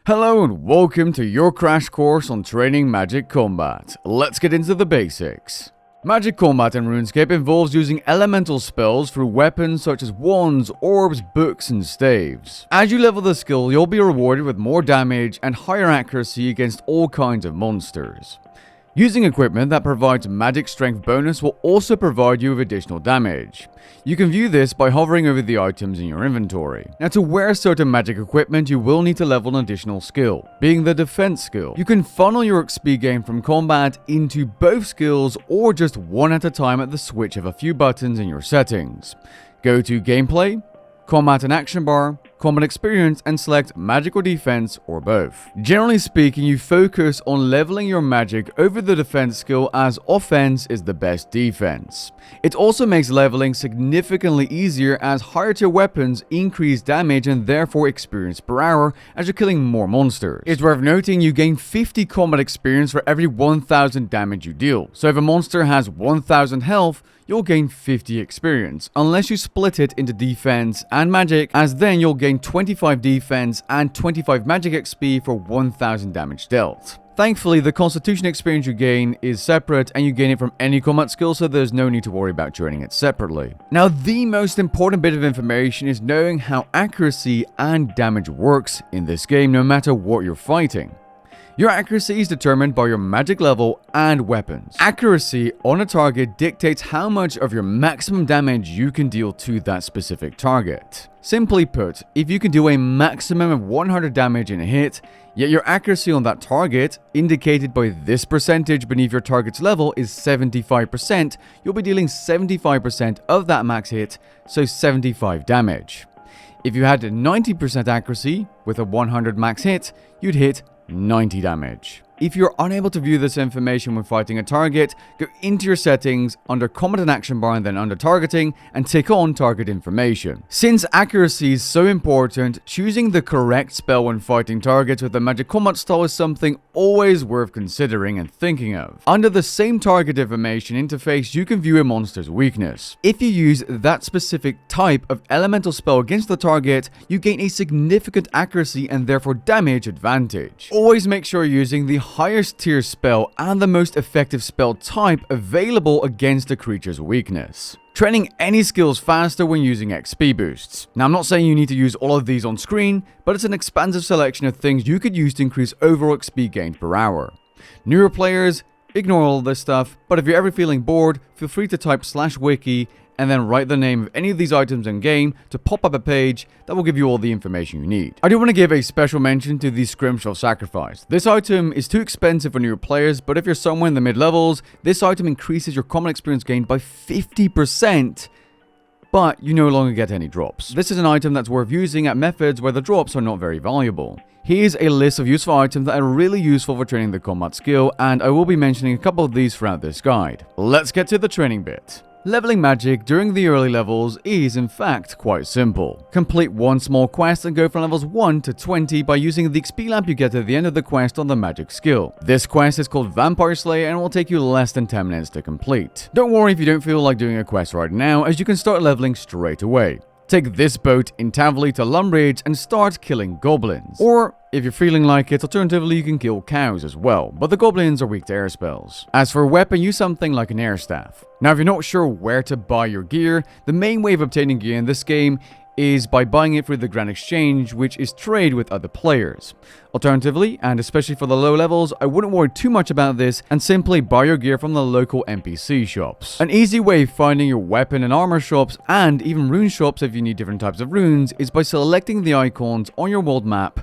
Hello and welcome to your crash course on training magic combat. Let's get into the basics. Magic combat in RuneScape involves using elemental spells through weapons such as wands, orbs, books, and staves. As you level the skill, you'll be rewarded with more damage and higher accuracy against all kinds of monsters. Using equipment that provides magic strength bonus will also provide you with additional damage. You can view this by hovering over the items in your inventory. Now, to wear certain magic equipment, you will need to level an additional skill, being the defense skill. You can funnel your XP gain from combat into both skills or just one at a time at the switch of a few buttons in your settings. Go to Gameplay, Combat and Action Bar, Combat Experience, and select Magic or Defense, or both. Generally speaking, you focus on leveling your magic over the defense skill, as offense is the best defense. It also makes leveling significantly easier, as higher tier weapons increase damage and therefore experience per hour as you're killing more monsters. It's worth noting you gain 50 combat experience for every 1000 damage you deal. So if a monster has 1000 health, you'll gain 50 experience, unless you split it into defense and magic, as then you'll gain 25 defense and 25 magic XP for 1000 damage dealt. Thankfully, the constitution experience you gain is separate and you gain it from any combat skill, so there's no need to worry about joining it separately. Now, the most important bit of information is knowing how accuracy and damage works in this game, no matter what you're fighting. Your accuracy is determined by your magic level and weapons. Accuracy on a target dictates how much of your maximum damage you can deal to that specific target. Simply put, if you can do a maximum of 100 damage in a hit, yet your accuracy on that target, indicated by this percentage beneath your target's level, is 75%, you'll be dealing 75% of that max hit, so 75 damage. If you had 90% accuracy with a 100 max hit, you'd hit 90 damage. If you're unable to view this information when fighting a target, go into your settings, under Combat and Action Bar, and then under Targeting, and tick on Target Information. Since accuracy is so important, choosing the correct spell when fighting targets with a magic combat style is something always worth considering and thinking of. Under the same target information interface, you can view a monster's weakness. If you use that specific type of elemental spell against the target, you gain a significant accuracy and therefore damage advantage. Always make sure you're using the highest tier spell and the most effective spell type available against the creature's weakness. Training any skills faster when using XP boosts. Now, I'm not saying you need to use all of these on screen, but it's an expansive selection of things you could use to increase overall XP gained per hour. Newer players, ignore all this stuff, but if you're ever feeling bored, feel free to type /wiki and then write the name of any of these items in game to pop up a page that will give you all the information you need. I do want to give a special mention to the Scrimshaw Sacrifice. This item is too expensive for newer players, but if you're somewhere in the mid levels, this item increases your combat experience gain by 50%, but you no longer get any drops. This is an item that's worth using at methods where the drops are not very valuable. Here's a list of useful items that are really useful for training the combat skill, and I will be mentioning a couple of these throughout this guide. Let's get to the training bit. Leveling magic during the early levels is in fact quite simple. Complete one small quest and go from levels 1 to 20 by using the XP lamp you get at the end of the quest on the magic skill. This quest is called Vampire Slayer and will take you less than 10 minutes to complete. Don't worry if you don't feel like doing a quest right now, as you can start leveling straight away. Take this boat in Tavley to Lumbridge and start killing goblins. Or, if you're feeling like it, alternatively you can kill cows as well, but the goblins are weak to air spells. As for a weapon, use something like an air staff. Now, if you're not sure where to buy your gear, the main way of obtaining gear in this game is by buying it through the Grand Exchange, which is trade with other players. Alternatively, and especially for the low levels, I wouldn't worry too much about this and simply buy your gear from the local NPC shops. An easy way of finding your weapon and armor shops, and even rune shops if you need different types of runes, is by selecting the icons on your world map,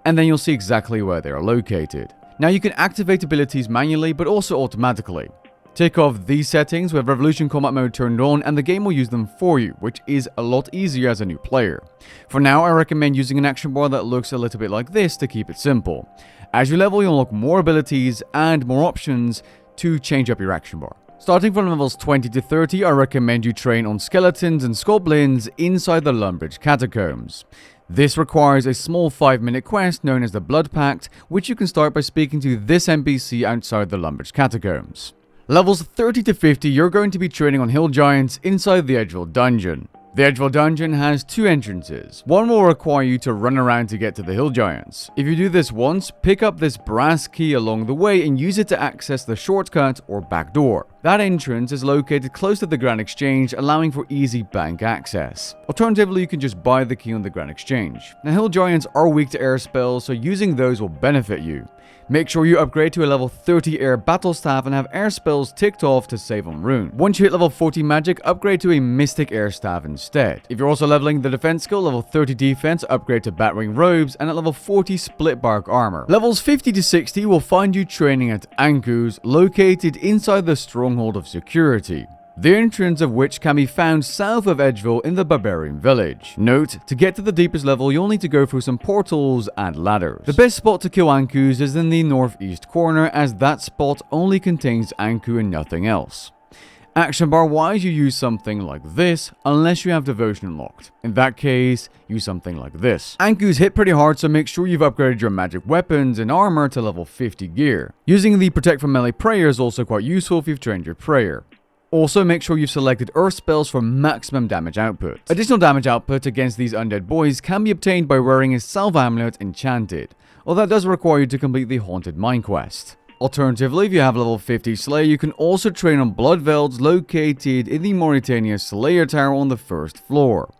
and then you'll see exactly where they are located. Now, you can activate abilities manually, but also automatically. Take off these settings with Revolution Combat Mode turned on and the game will use them for you, which is a lot easier as a new player. For now, I recommend using an action bar that looks a little bit like this to keep it simple. As you level, you'll unlock more abilities and more options to change up your action bar. Starting from levels 20 to 30, I recommend you train on skeletons and goblins inside the Lumbridge Catacombs. This requires a small 5-minute quest known as the Blood Pact, which you can start by speaking to this NPC outside the Lumbridge Catacombs. Levels 30 to 50, you're going to be training on hill giants inside the Edgeville dungeon. The Edgeville dungeon has 2 entrances. One will require you to run around to get to the hill giants. If you do this once, pick up this brass key along the way and use it to access the shortcut or back door. That entrance is located close to the Grand Exchange, allowing for easy bank access. Alternatively, you can just buy the key on the Grand Exchange. Now, hill giants are weak to air spells, so using those will benefit you. Make sure you upgrade to a level 30 air battle staff and have air spells ticked off to save on rune. Once you hit level 40 magic, upgrade to a mystic air staff instead. If you're also leveling the defense skill, level 30 defense, upgrade to battering robes, and at level 40 split bark armor. Levels 50 to 60 will find you training at Anku's, located inside the stronghold of security, the entrance of which can be found south of Edgeville in the Barbarian Village. Note, to get to the deepest level, you'll need to go through some portals and ladders. The best spot to kill Ankus is in the northeast corner, as that spot only contains Anku and nothing else. Action bar wise, you use something like this, unless you have Devotion unlocked. In that case, use something like this. Ankus hit pretty hard, so make sure you've upgraded your magic weapons and armor to level 50 gear. Using the Protect from Melee prayer is also quite useful if you've trained your prayer. Also, make sure you've selected earth spells for maximum damage output. Additional damage output against these undead boys can be obtained by wearing a salve amulet enchanted, although that does require you to complete the Haunted Mine quest. Alternatively, if you have level 50 Slayer, you can also train on Blood Velds located in the Mauritania Slayer Tower on the 1st floor.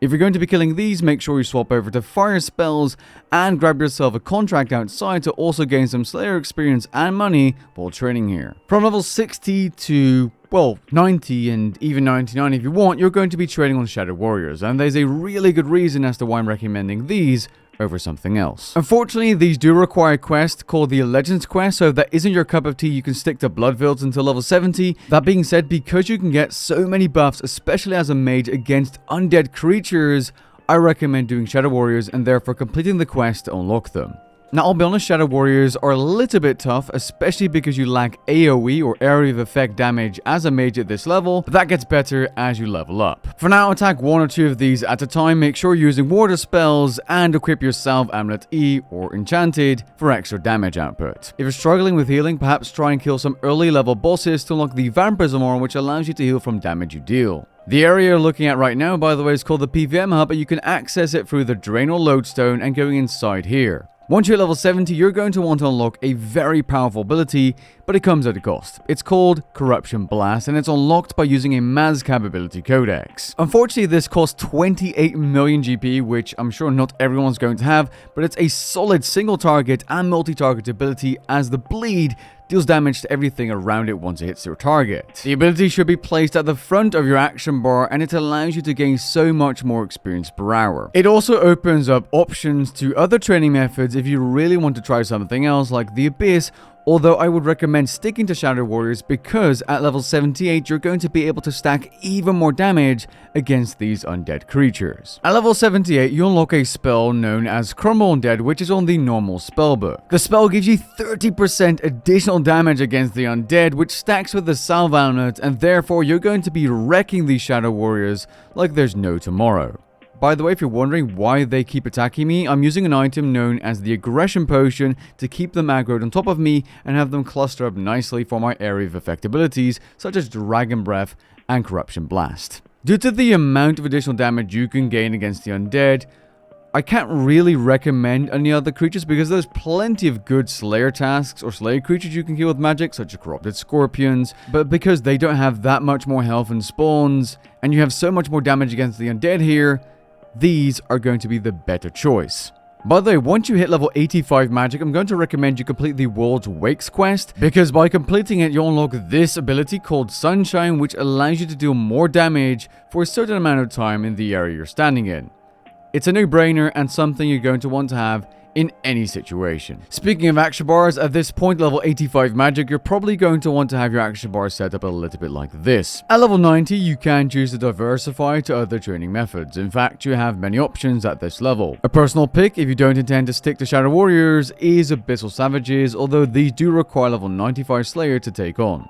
If you're going to be killing these, make sure you swap over to fire spells and grab yourself a contract outside to also gain some Slayer experience and money while training here. From level 60 to, well, 90 and even 99 if you want, you're going to be training on Shadow Warriors, and there's a really good reason as to why I'm recommending these over something else. Unfortunately, these do require a quest called the Legends quest, so if that isn't your cup of tea, you can stick to Blood Velds until level 70. That being said, because you can get so many buffs, especially as a mage against undead creatures, I recommend doing Shadow Warriors and therefore completing the quest to unlock them. Now, I'll be honest, Shadow Warriors are a little bit tough, especially because you lack AoE or area of effect damage as a mage at this level, but that gets better as you level up. For now, attack 1 or 2 of these at a time, make sure you're using water spells, and equip your Salve Amulet E or Enchanted for extra damage output. If you're struggling with healing, perhaps try and kill some early level bosses to unlock the Vampirism Aura, which allows you to heal from damage you deal. The area you're looking at right now, by the way, is called the PVM Hub, but you can access it through the Drain or Lodestone and going inside here. Once you're at level 70, you're going to want to unlock a very powerful ability, but it comes at a cost. It's called Corruption Blast, and it's unlocked by using a Mazcab ability codex. Unfortunately, this costs 28 million GP, which I'm sure not everyone's going to have, but it's a solid single target and multi-target ability, as the bleed deals damage to everything around it once it hits your target. The ability should be placed at the front of your action bar, and it allows you to gain so much more experience per hour. It also opens up options to other training methods if you really want to try something else like the Abyss, although I would recommend sticking to Shadow Warriors because at level 78 you're going to be able to stack even more damage against these undead creatures. At level 78 you unlock a spell known as Crumble Undead, which is on the normal spellbook. The spell gives you 30% additional damage against the undead, which stacks with the Salve Amulet, and therefore you're going to be wrecking these Shadow Warriors like there's no tomorrow. By the way, if you're wondering why they keep attacking me, I'm using an item known as the Aggression Potion to keep them aggroed on top of me and have them cluster up nicely for my area of effect abilities such as Dragon Breath and Corruption Blast. Due to the amount of additional damage you can gain against the undead, I can't really recommend any other creatures because there's plenty of good Slayer tasks or Slayer creatures you can kill with magic, such as Corrupted Scorpions, but because they don't have that much more health and spawns, and you have so much more damage against the undead here, these are going to be the better choice. By the way, once you hit level 85 magic, I'm going to recommend you complete the World's Wakes quest, because by completing it, you'll unlock this ability called Sunshine, which allows you to deal more damage for a certain amount of time in the area you're standing in. It's a no-brainer and something you're going to want to have in any situation. Speaking of action bars, at this point, level 85 magic, you're probably going to want to have your action bars set up a little bit like this. At level 90, you can choose to diversify to other training methods. In fact, you have many options at this level. A personal pick, if you don't intend to stick to Shadow Warriors, is Abyssal Savages, although these do require level 95 Slayer to take on.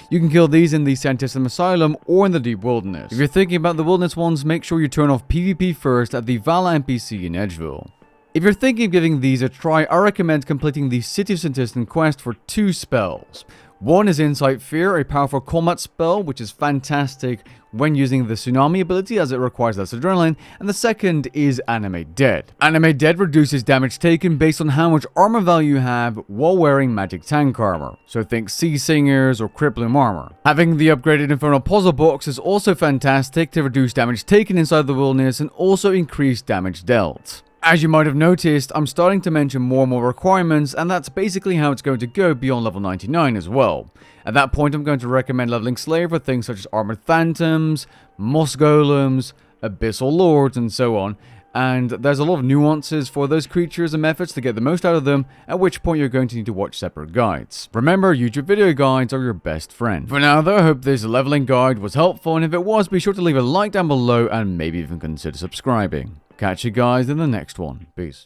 You can kill these in the Santissim Asylum or in the Deep Wilderness. If you're thinking about the Wilderness ones, make sure you turn off PvP first at the Vala NPC in Edgeville. If you're thinking of giving these a try, I recommend completing the City of Santissim quest for 2 spells. One is Insight Fear, a powerful combat spell which is fantastic when using the Tsunami ability as it requires less adrenaline, and the second is Animate Dead. Animate Dead reduces damage taken based on how much armor value you have while wearing magic tank armor, so think Sea Singers or Crippling armor. Having the upgraded Infernal Puzzle Box is also fantastic to reduce damage taken inside the wilderness and also increase damage dealt. As you might have noticed, I'm starting to mention more and more requirements, and that's basically how it's going to go beyond level 99 as well. At that point, I'm going to recommend leveling Slayer for things such as Armored Phantoms, Moss Golems, Abyssal Lords, and so on. And there's a lot of nuances for those creatures and methods to get the most out of them, at which point you're going to need to watch separate guides. Remember, YouTube video guides are your best friend. For now though, I hope this leveling guide was helpful, and if it was, be sure to leave a like down below and maybe even consider subscribing. Catch you guys in the next one. Peace.